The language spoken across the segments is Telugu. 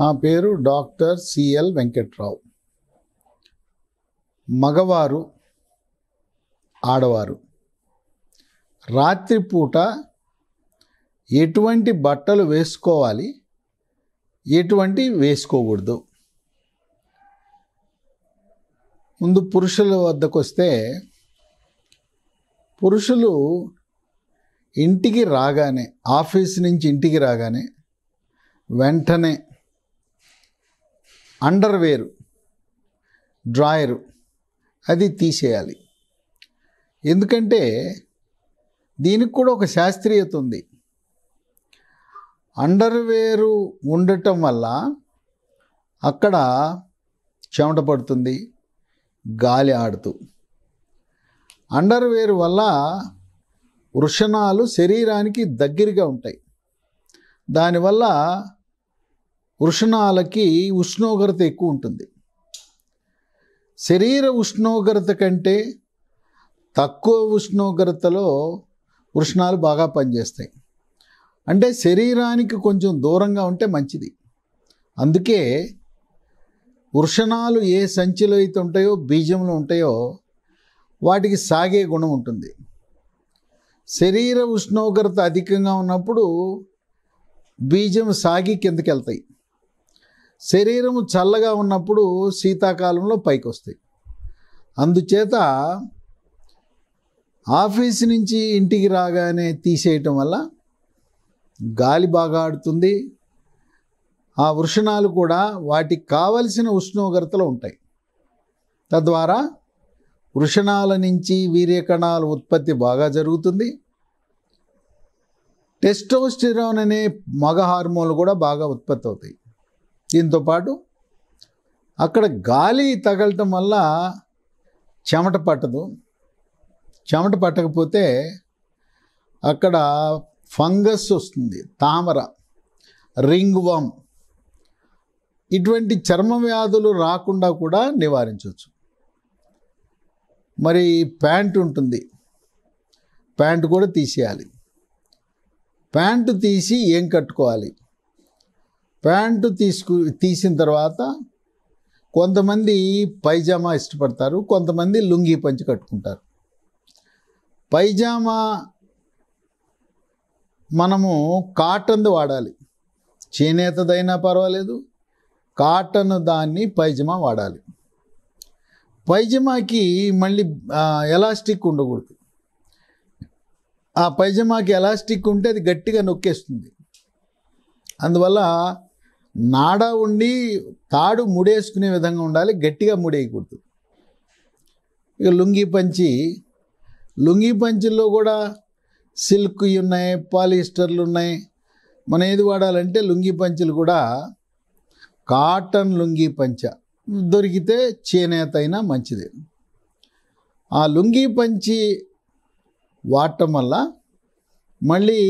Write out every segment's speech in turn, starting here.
నా పేరు డాక్టర్ సిఎల్ వెంకట్రావు. మగవారు, ఆడవారు రాత్రిపూట ఎటువంటి బట్టలు వేసుకోవాలి, ఎటువంటి వేసుకోకూడదు. ముందు పురుషుల వద్దకు వస్తే, పురుషులు ఇంటికి రాగానే, ఆఫీస్ నుంచి ఇంటికి రాగానే వెంటనే అండర్వేరు, డ్రాయరు అది తీసేయాలి. ఎందుకంటే దీనికి కూడా ఒక శాస్త్రీయత ఉంది. అండర్వేరు ఉండటం వల్ల అక్కడ చెమట పడుతుంది, గాలి ఆడుతూ. అండర్వేర్ వల్ల వృషణాలు శరీరానికి దగ్గరగా ఉంటాయి. దానివల్ల వృషణాలకి ఉష్ణోగ్రత ఎక్కువ ఉంటుంది. శరీర ఉష్ణోగ్రత కంటే తక్కువ ఉష్ణోగ్రతలో వృషణాలు బాగా పనిచేస్తాయి. అంటే శరీరానికి కొంచెం దూరంగా ఉంటే మంచిది. అందుకే వృషణాలు ఏ సంచిలో అయితే ఉంటాయో, బీజంలో ఉంటాయో, వాటికి సాగే గుణం ఉంటుంది. శరీర ఉష్ణోగ్రత అధికంగా ఉన్నప్పుడు బీజం సాగి కిందకి వెళ్తాయి. శరీరము చల్లగా ఉన్నప్పుడు శీతాకాలంలో పైకి వస్తాయి. అందుచేత ఆఫీస్ నుంచి ఇంటికి రాగానే తీసేయటం వల్ల గాలి బాగా ఆడుతుంది. ఆ వృషణాలు కూడా వాటికి కావలసిన ఉష్ణోగ్రతలో ఉంటాయి. తద్వారా వృషణాల నుంచి వీర్యకణాల ఉత్పత్తి బాగా జరుగుతుంది. టెస్టోస్టెరాన్ అనే మగ హార్మోన్లు కూడా బాగా ఉత్పత్తి అవుతాయి. దీంతోపాటు అక్కడ గాలి తగలటం వల్ల చెమట పట్టదు. చెమట పట్టకపోతే అక్కడ ఫంగస్ వస్తుంది, తామర, రింగ్ వామ్, ఇటువంటి చర్మ వ్యాధులు రాకుండా కూడా నివారించవచ్చు. మరి ప్యాంటు ఉంటుంది, ప్యాంటు కూడా తీసేయాలి. ప్యాంటు తీసి ఏం కట్టుకోవాలి? ప్యాంటు తీసిన తర్వాత కొంతమంది పైజామా ఇష్టపడతారు, కొంతమంది లుంగీ పంచి కట్టుకుంటారు. పైజామా మనము కాటన్ది వాడాలి. చేనేతదైనా పర్వాలేదు, కాటన్ దాన్ని పైజామా వాడాలి. పైజామాకి మళ్ళీ ఎలాస్టిక్ ఉండకూడదు. ఆ పైజామాకి ఎలాస్టిక్ ఉంటే అది గట్టిగా నొక్కేస్తుంది. అందువల్ల నాడ ఉండి తాడు ముడేసుకునే విధంగా ఉండాలి, గట్టిగా ముడేయకూడదు. ఇక లుంగీ పంచిల్లో కూడా సిల్క్ ఉన్నాయి, పాలిస్టర్లు ఉన్నాయి. మనం ఏది వాడాలంటే లుంగీ పంచులు కూడా కాటన్ లుంగీ పంచ దొరికితే చేనేత అయినా మంచిది. ఆ లుంగీ పంచి వాడటం వల్ల మళ్ళీ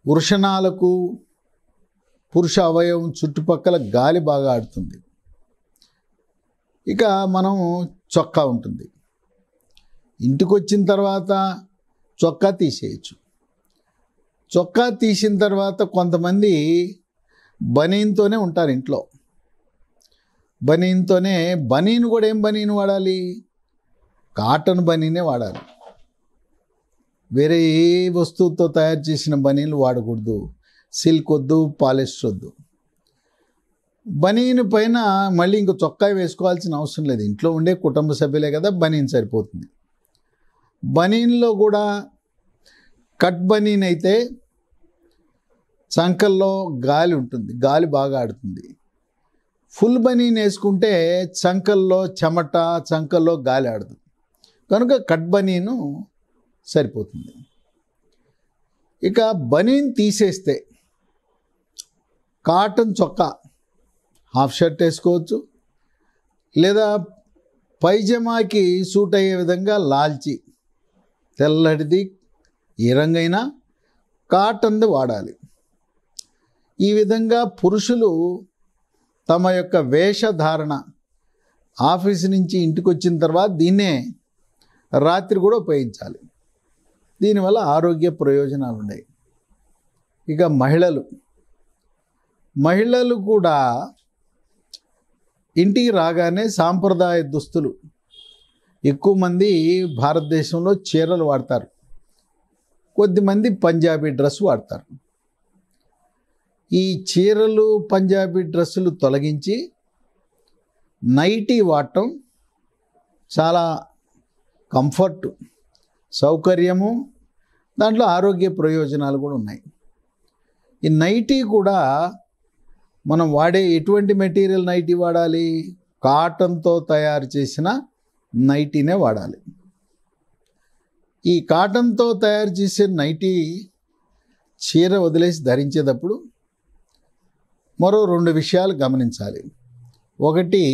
వృషణాలకు, పురుష అవయవం చుట్టుపక్కల గాలి బాగా ఆడుతుంది. ఇక మనం చొక్కా ఉంటుంది. ఇంటికి వచ్చిన తర్వాత చొక్కా తీసేయచ్చు. చొక్కా తీసిన తర్వాత కొంతమంది బనీన్తోనే ఉంటారు ఇంట్లో. బనీన్ కూడా ఏం బనీన్ వాడాలి? కాటన్ బనీనే వాడాలి. వేరే ఏ వస్తువుతో తయారు చేసిన బనీన్లు వాడకూడదు. సిల్క్ వద్దు, పాలిస్టర్ వద్దు. బనీన్ పైన మళ్ళీ ఇంకో చొక్కా వేసుకోవాల్సిన అవసరం లేదు. ఇంట్లో ఉండే కుటుంబ సభ్యులే కదా, బనీన్ సరిపోతుంది. బనీన్లో కూడా కట్ బనీన్ అయితే చంకల్లో గాలి ఉంటుంది, గాలి బాగా ఆడుతుంది. ఫుల్ బనీన్ వేసుకుంటే చంకల్లో చెమట, చంకల్లో గాలి ఆడదు. కనుక కట్ బనీను సరిపోతుంది. ఇక బనీన్ తీసేస్తే కాటన్ చొక్కా, హాఫ్ షర్ట్ వేసుకోవచ్చు. లేదా పైజమాకి సూట్ అయ్యే విధంగా లాల్చి, తెల్లటిది ఏ రంగైనా కాటన్ది వాడాలి. ఈ విధంగా పురుషులు తమ యొక్క వేషధారణ ఆఫీసు నుంచి ఇంటికి వచ్చిన తర్వాత దీన్నే రాత్రి కూడా ఉపయోగించాలి. దీనివల్ల ఆరోగ్య ప్రయోజనాలు ఉన్నాయి. ఇక మహిళలు కూడా ఇంటికి రాగానే సాంప్రదాయ దుస్తులు, ఎక్కువ మంది భారతదేశంలో చీరలు వాడతారు, కొద్దిమంది పంజాబీ డ్రెస్ వాడతారు. ఈ చీరలు పంజాబీ డ్రెస్సులు తొలగించి నైటీ వాడటం చాలా కంఫర్ట్, సౌకర్యము, దాంట్లో ఆరోగ్య ప్రయోజనాలు కూడా ఉన్నాయి. ఈ నైటీ కూడా మనం వాడే ఎటువంటి మెటీరియల్ నైటీ వాడాలి? కాటన్తో తయారు చేసిన నైటీనే వాడాలి. ఈ కాటన్తో తయారు చేసే నైటీ చీర వదిలేసి ధరించేటప్పుడు మరో 2 విషయాలు గమనించాలి. ఒకటి,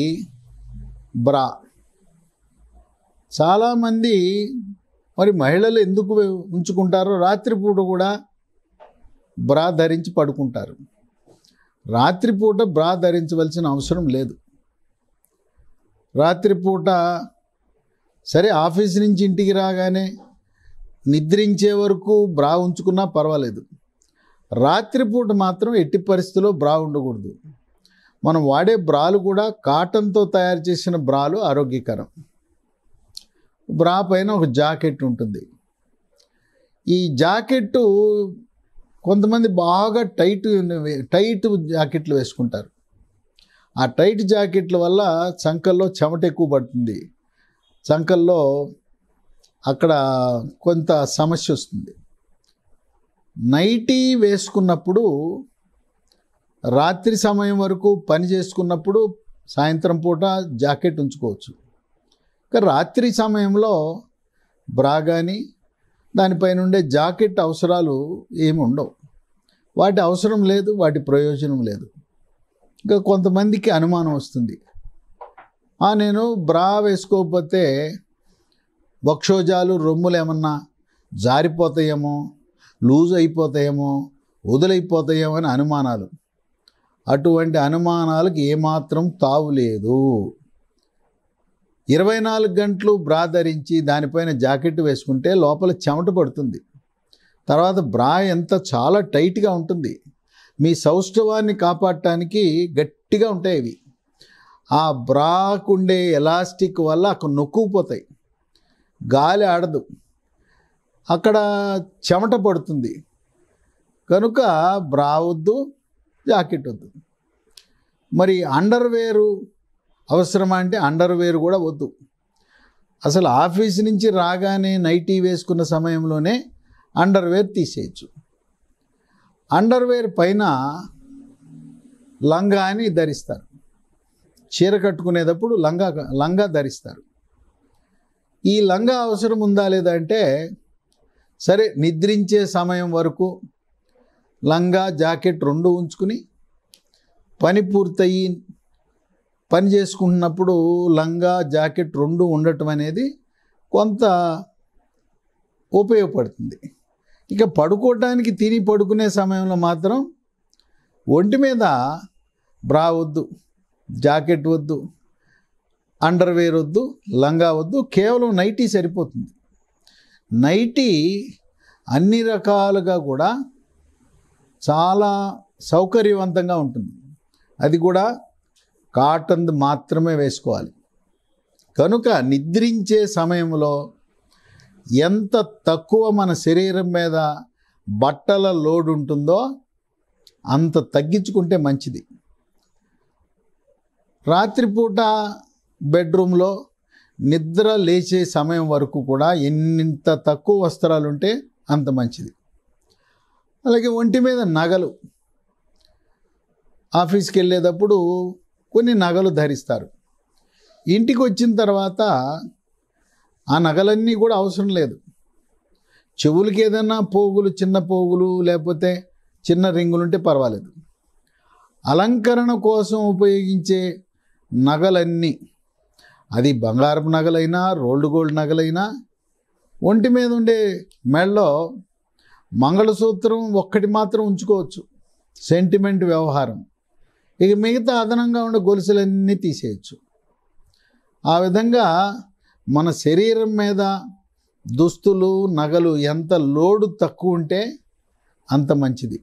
బ్రా. చాలామంది మరి మహిళలు ఎందుకు ఉంచుకుంటారో, రాత్రిపూట కూడా బ్రా ధరించి పడుకుంటారు. రాత్రిపూట బ్రా ధరించవలసిన అవసరం లేదు. రాత్రిపూట సరే, ఆఫీస్ నుంచి ఇంటికి రాగానే నిద్రించే వరకు బ్రా ఉంచుకున్నా పర్వాలేదు. రాత్రిపూట మాత్రం ఎట్టి పరిస్థితుల్లో బ్రా ఉండకూడదు. మనం వాడే బ్రాలు కూడా కాటన్తో తయారు చేసిన బ్రాలు ఆరోగ్యకరం. బ్రా పైన ఒక జాకెట్ ఉంటుంది. ఈ జాకెట్టు కొంతమంది బాగా టైట్ జాకెట్లు వేసుకుంటారు. ఆ టైట్ జాకెట్ల వల్ల చంకల్లో చెమట ఎక్కువ పడుతుంది, చంకల్లో అక్కడ కొంత సమస్య వస్తుంది. నైటీ వేసుకున్నప్పుడు రాత్రి సమయం వరకు పని చేసుకున్నప్పుడు సాయంత్రం పూట జాకెట్ ఉంచుకోవచ్చు. కానీ రాత్రి సమయంలో బ్రా కానీ దానిపైన ఉండే జాకెట్ అవసరాలు ఏమి ఉండవు. వాటి అవసరం లేదు, వాటి ప్రయోజనం లేదు. ఇంకా కొంతమందికి అనుమానం వస్తుంది, నేను బ్రా వేసుకోకపోతే వక్షోజాలు, రొమ్ములు ఏమన్నా జారిపోతాయేమో, లూజ్ అయిపోతాయేమో, వదులైపోతాయేమో అని అనుమానాలు. అటువంటి అనుమానాలకు ఏమాత్రం తావు లేదు. 24 గంటలు బ్రా ధరించి దానిపైన జాకెట్ వేసుకుంటే లోపల చెమట పడుతుంది. తర్వాత బ్రా చాలా టైట్గా ఉంటుంది. మీ సౌష్ఠవాన్ని కాపాడటానికి గట్టిగా ఉంటాయి ఇవి. ఆ బ్రాకుండే ఎలాస్టిక్ వల్ల అక్కడ నొక్కుపోతాయి, గాలి ఆడదు, అక్కడ చెమట పడుతుంది. కనుక బ్రా వద్దు, జాకెట్ వద్దు. మరి అండర్వేరు అవసరమా అంటే అండర్వేర్ కూడా వద్దు. అసలు ఆఫీస్ నుంచి రాగానే నైటీ వేసుకున్న సమయంలోనే అండర్వేర్ తీసేయచ్చు. అండర్వేర్ పైన లంగా అని ధరిస్తారు. చీర కట్టుకునేటప్పుడు లంగా ధరిస్తారు. ఈ లంగా అవసరం ఉందా లేదా అంటే, సరే నిద్రించే సమయం వరకు లంగా జాకెట్ 2 ఉంచుకుని పని పూర్తయి పని చేసుకుంటున్నప్పుడు లంగా జాకెట్ 2 ఉండటం అనేది కొంత ఉపయోగపడుతుంది. ఇక పడుకోవడానికి, తిని పడుకునే సమయంలో మాత్రం ఒంటి మీద బ్రా వద్దు, జాకెట్ వద్దు, అండర్వేర్ వద్దు, లంగా వద్దు, కేవలం నైటీ సరిపోతుంది. నైటీ అన్ని రకాలుగా కూడా చాలా సౌకర్యవంతంగా ఉంటుంది. అది కూడా కాటన్ మాత్రమే వేసుకోవాలి. కనుక నిద్రించే సమయంలో ఎంత తక్కువ మన శరీరం మీద బట్టల లోడ్ ఉంటుందో అంత తగ్గించుకుంటే మంచిది. రాత్రిపూట బెడ్రూమ్లో నిద్ర లేచే సమయం వరకు కూడా ఎంత తక్కువ వస్త్రాలు ఉంటే అంత మంచిది. అలాగే ఒంటి మీద నగలు, ఆఫీస్కి వెళ్ళేటప్పుడు కొన్ని నగలు ధరిస్తారు. ఇంటికి వచ్చిన తర్వాత ఆ నగలన్నీ కూడా అవసరం లేదు. చెవులకి ఏదైనా పోగులు, చిన్న పోగులు లేకపోతే చిన్న రింగులు ఉంటే పర్వాలేదు. అలంకరణ కోసం ఉపయోగించే నగలన్నీ, అది బంగారపు నగలైనా రోల్డ్ గోల్డ్ నగలైనా, ఒంటి మీద ఉండే మెడలో మంగళసూత్రం ఒక్కటి మాత్రం ఉంచుకోవచ్చు, సెంటిమెంట్ వ్యవహారం. ఇక మిగతా అదనంగా ఉండే గొలుసులన్నీ తీసేయచ్చు. ఆ విధంగా మన శరీరం మీద దుస్తులు, నగలు ఎంత లోడు తక్కువ ఉంటే అంత మంచిది.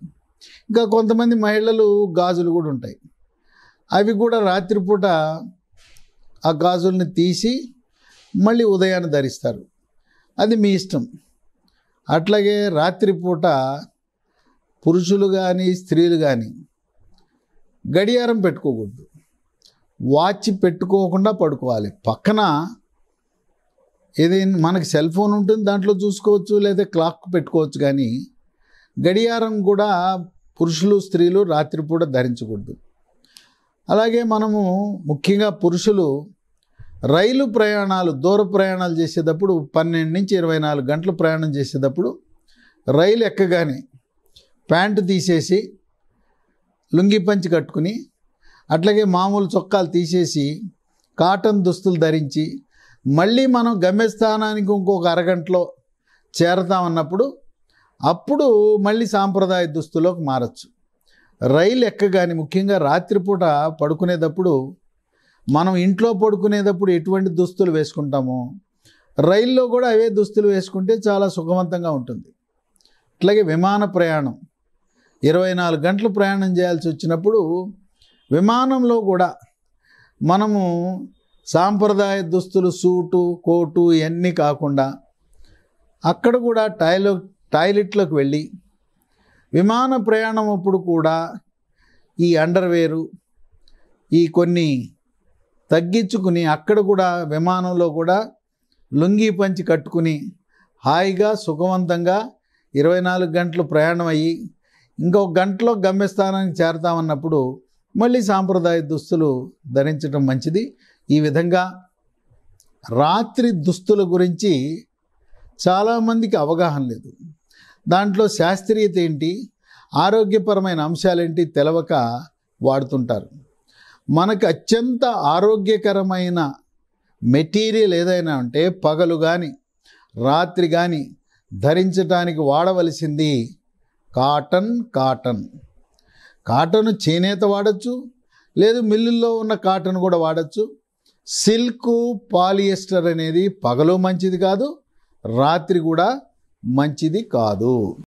ఇంకా కొంతమంది మహిళలు గాజులు కూడా ఉంటాయి, అవి కూడా రాత్రిపూట ఆ గాజుల్ని తీసి మళ్ళీ ఉదయాన్ని ధరిస్తారు, అది మీ ఇష్టం. అట్లాగే రాత్రిపూట పురుషులు కానీ స్త్రీలు కానీ గడియారం పెట్టుకోకూడదు, వాచ్ పెట్టుకోకుండా పడుకోవాలి. పక్కన ఏది మనకి సెల్ ఫోన్ ఉంటుంది, దాంట్లో చూసుకోవచ్చు, లేదా క్లాక్ పెట్టుకోవచ్చు, కానీ గడియారం కూడా పురుషులు స్త్రీలు రాత్రిపూట ధరించకూడదు. అలాగే మనము ముఖ్యంగా పురుషులు రైలు ప్రయాణాలు, దూర ప్రయాణాలు చేసేటప్పుడు 12 నుంచి 24 గంటలు ప్రయాణం చేసేటప్పుడు రైలు ఎక్కగానే ప్యాంటు తీసేసి లుంగి పంచి కట్టుకుని, అట్లాగే మామూలు చొక్కాలు తీసేసి కాటన్ దుస్తులు ధరించి మళ్ళీ మనం గమ్యస్థానానికి ఇంకొక అరగంటలో చేరతామన్నప్పుడు అప్పుడు మళ్ళీ సాంప్రదాయ దుస్తులోకి మారచ్చు. రైలు ఎక్కగానే ముఖ్యంగా రాత్రిపూట పడుకునేటప్పుడు మనం ఇంట్లో పడుకునేటప్పుడు ఎటువంటి దుస్తులు వేసుకుంటామో రైల్లో కూడా అవే దుస్తులు వేసుకుంటే చాలా సుఖవంతంగా ఉంటుంది. అట్లాగే విమాన ప్రయాణం 24 గంటలు ప్రయాణం చేయాల్సి వచ్చినప్పుడు విమానంలో కూడా మనము సాంప్రదాయ దుస్తులు, సూటు కోటు ఇవన్నీ కాకుండా అక్కడ కూడా టాయిలెట్లోకి వెళ్ళి విమాన ప్రయాణం అప్పుడు కూడా ఈ అండర్వేరు ఈ కొన్ని తగ్గించుకుని అక్కడ కూడా విమానంలో కూడా లుంగీ పంచి కట్టుకుని హాయిగా సుఖవంతంగా 24 గంటలు ప్రయాణం అయ్యి ఇంకొక గంటలో గమ్యస్థానానికి చేరతామన్నప్పుడు మళ్ళీ సాంప్రదాయ దుస్తులు ధరించడం మంచిది. ఈ విధంగా రాత్రి దుస్తుల గురించి చాలామందికి అవగాహన లేదు. దాంట్లో శాస్త్రీయత ఏంటి, ఆరోగ్యపరమైన అంశాలేంటి తెలవక వాడుతుంటారు. మనకు అత్యంత ఆరోగ్యకరమైన మెటీరియల్ ఏదైనా ఉంటే పగలు కానీ రాత్రి కానీ ధరించడానికి వాడవలసింది కాటన్. చేనేత వాడచ్చు, లేదు మిల్లుల్లో ఉన్న కాటన్ కూడా వాడచ్చు. సిల్క్, పాలియస్టర్ అనేది పగలు మంచిది కాదు, రాత్రి కూడా మంచిది కాదు.